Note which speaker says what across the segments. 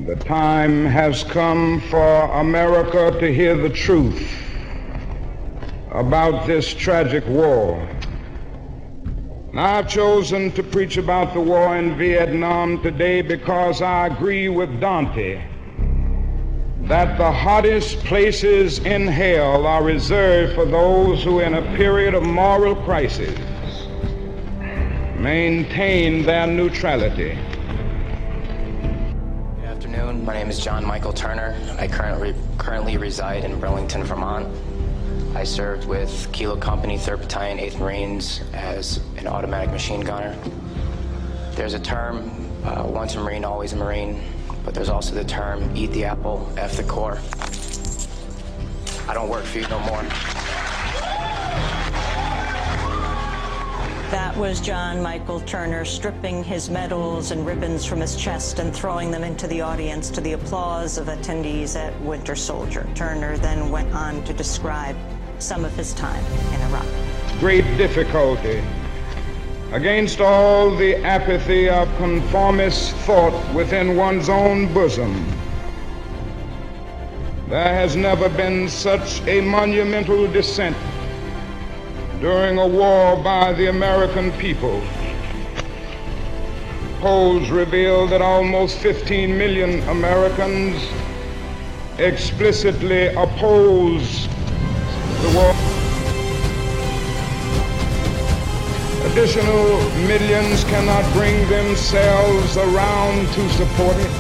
Speaker 1: The time has come for America to hear the truth about this tragic war. Now, I've chosen to preach about the war in Vietnam today because I agree with Dante that the hottest places in hell are reserved for those who, in a period of moral crisis, maintain their neutrality.
Speaker 2: Good afternoon. My name is John Michael Turner. I currently reside in Burlington, Vermont. I served with Kilo Company, 3rd Battalion, 8th Marines as an automatic machine gunner. There's a term, once a Marine, always a Marine, but there's also the term, eat the apple, F the core. I don't work for you no more.
Speaker 3: That was John Michael Turner stripping his medals and ribbons from his chest and throwing them into the audience to the applause of attendees at Winter Soldier. Turner then went on to describe some of his time in Iraq.
Speaker 1: Great difficulty against all the apathy of conformist thought within one's own bosom. There has never been such a monumental dissent during a war by the American people. Polls reveal that almost 15 million Americans explicitly oppose the war. Additional millions cannot bring themselves around to support it.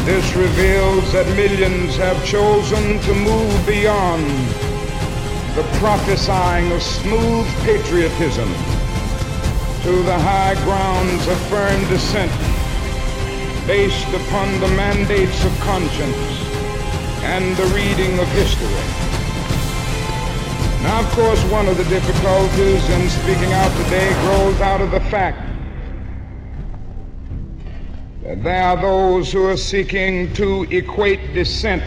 Speaker 1: This reveals that millions have chosen to move beyond the prophesying of smooth patriotism to the high grounds of firm dissent based upon the mandates of conscience and the reading of history. Now, of course, one of the difficulties in speaking out today grows out of the fact that there are those who are seeking to equate dissent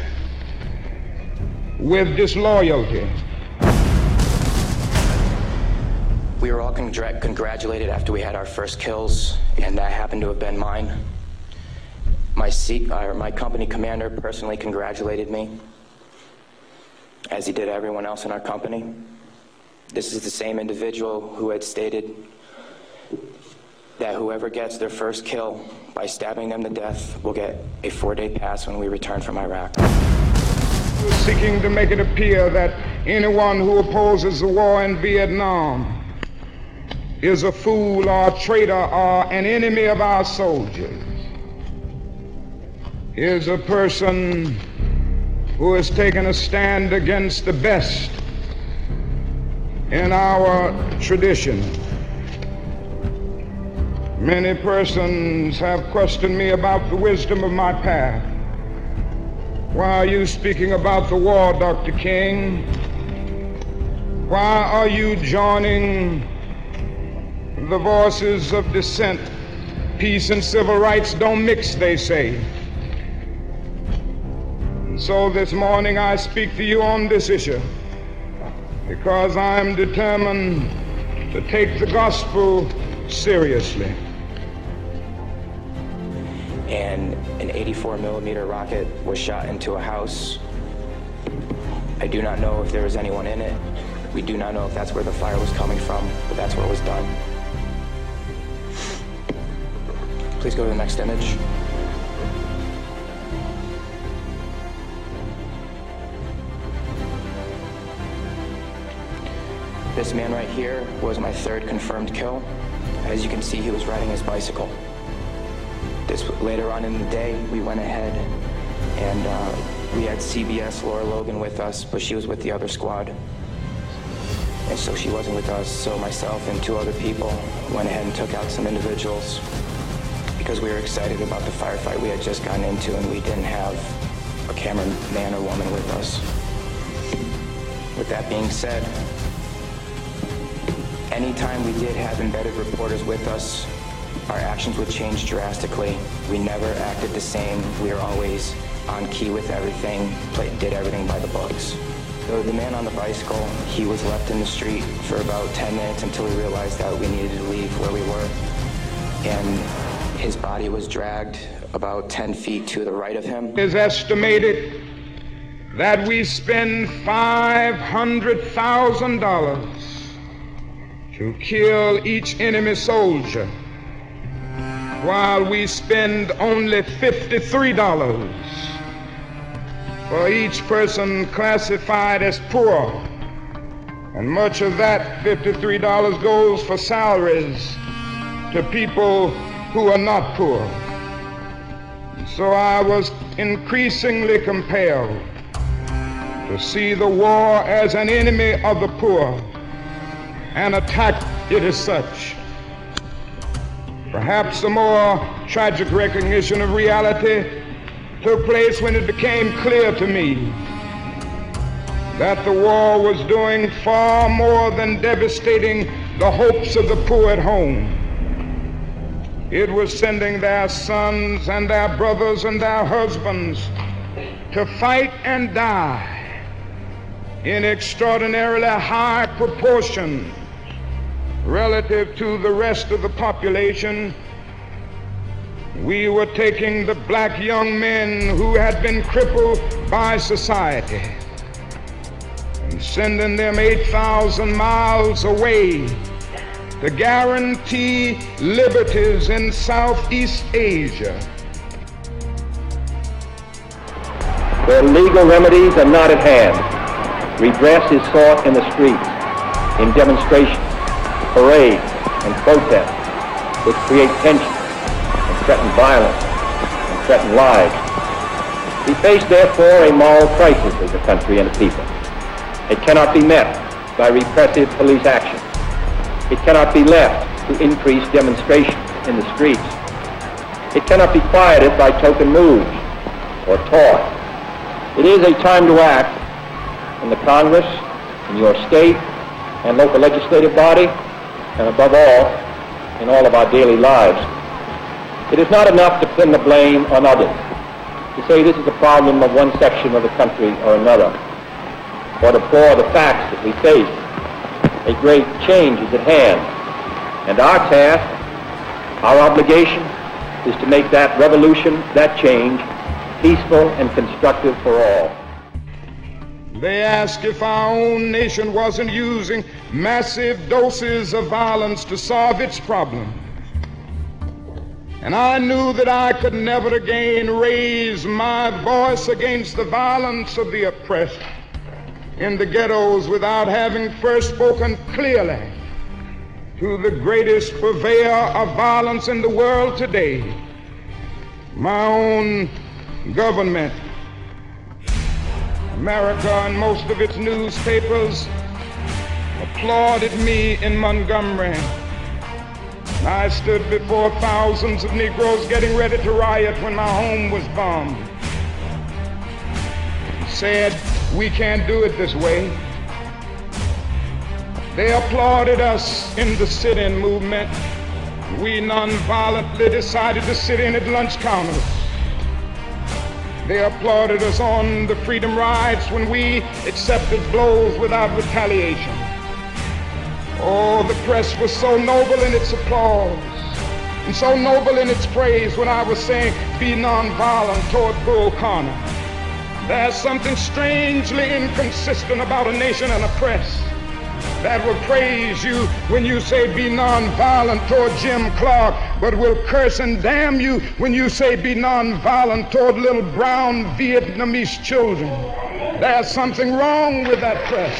Speaker 1: with disloyalty.
Speaker 2: We were all congratulated after we had our first kills, and that happened to have been mine. My company commander personally congratulated me, as he did everyone else in our company. This is the same individual who had stated that whoever gets their first kill by stabbing them to death will get a 4-day pass when we return from Iraq.
Speaker 1: Seeking to make it appear that anyone who opposes the war in Vietnam is a fool or a traitor or an enemy of our soldiers is a person who has taken a stand against the best in our tradition. Many persons have questioned me about the wisdom of my path. Why are you speaking about the war, Dr. King? Why are you joining the voices of dissent? Peace and civil rights don't mix, they say. So this morning I speak to you on this issue because I'm determined to take the gospel seriously.
Speaker 2: And an 84mm rocket was shot into a house. I do not know if there was anyone in it. We do not know if that's where the fire was coming from, but that's where it was done. Please go to the next image. This man right here was my 3rd confirmed kill. As you can see, he was riding his bicycle. Later on in the day, we went ahead and we had CBS Laura Logan with us, but she was with the other squad. And so she wasn't with us, so myself and 2 other people went ahead and took out some individuals because we were excited about the firefight we had just gotten into, and we didn't have a cameraman or woman with us. With that being said, anytime we did have embedded reporters with us, our actions would change drastically. We never acted the same. We were always on key with everything, did everything by the books. So the man on the bicycle, he was left in the street for about 10 minutes until we realized that we needed to leave where we were. And His body was dragged about 10 feet to the right of him.
Speaker 1: It is estimated that we spend $500,000 to kill each enemy soldier, while we spend only $53 for each person classified as poor. And much of that $53 goes for salaries to people who are not poor. And so I was increasingly compelled to see the war as an enemy of the poor and attack it as such. Perhaps a more tragic recognition of reality took place when it became clear to me that the war was doing far more than devastating the hopes of the poor at home. It was sending their sons and their brothers and their husbands to fight and die in extraordinarily high proportion relative to the rest of the population. We were taking the black young men who had been crippled by society and sending them 8,000 miles away to guarantee liberties in Southeast Asia.
Speaker 4: Where legal remedies are not at hand, redress is sought in the streets, in demonstrations, parades, and protests, which create tension and threaten violence and threaten lives. We face, therefore, a moral crisis as a country and a people. It cannot be met by repressive police action. It cannot be left to increase demonstrations in the streets. It cannot be quieted by token moves or talk. It is a time to act in the Congress, in your state and local legislative body, and above all, in all of our daily lives. It is not enough to pin the blame on others, to say this is a problem of one section of the country or another, or to deplore the facts that we face. A great change is at hand, and our task, our obligation, is to make that revolution, that change, peaceful and constructive for all.
Speaker 1: They ask if our own nation wasn't using massive doses of violence to solve its problem. And I knew that I could never again raise my voice against the violence of the oppressed in the ghettos without having first spoken clearly to the greatest purveyor of violence in the world today, my own government. America and most of its newspapers applauded me in Montgomery. I stood before thousands of Negroes getting ready to riot when my home was bombed. Said, we can't do it this way. They applauded us in the sit-in movement. We nonviolently decided to sit in at lunch counters. They applauded us on the freedom rides when we accepted blows without retaliation. Oh, the press was so noble in its applause and so noble in its praise when I was saying, be nonviolent toward Bull Connor. There's something strangely inconsistent about a nation and a press that will praise you when you say be nonviolent toward Jim Clark, but will curse and damn you when you say be nonviolent toward little brown Vietnamese children. There's something wrong with that press.